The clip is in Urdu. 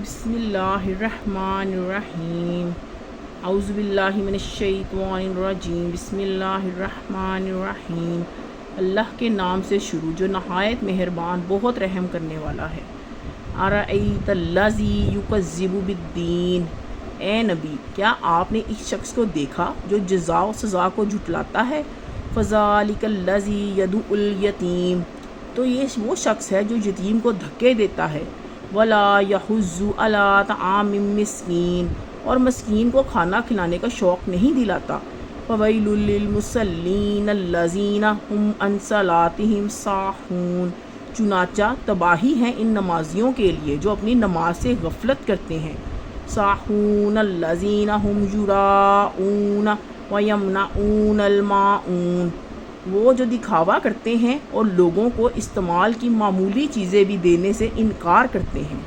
بسم اللہ الرحمن الرحیم اعوذ باللہ من الشیطان الرجیم بسم اللہ الرحمن الرحیم۔ اللہ کے نام سے شروع جو نہایت مہربان بہت رحم کرنے والا ہے۔ ارأیت الذی یکذب بالدین، اے نبی کیا آپ نے اس شخص کو دیکھا جو جزا و سزا کو جھٹلاتا ہے؟ فذالک الذی یدعو الیتیم، تو یہ وہ شخص ہے جو یتیم کو دھکے دیتا ہے۔ ولا یحض علی طعام مسکین، اور مسکین کو کھانا کھلانے کا شوق نہیں دلاتا۔ فویل للمصلین الذین هم عن صلاتهم ساہون، چنانچہ تباہی ہے ان نمازیوں کے لیے جو اپنی نماز سے غفلت کرتے ہیں۔ ساہون الذین هم یراؤون ویمنعون الماعون، وہ جو دکھاوا کرتے ہیں اور لوگوں کو استعمال کی معمولی چیزیں بھی دینے سے انکار کرتے ہیں۔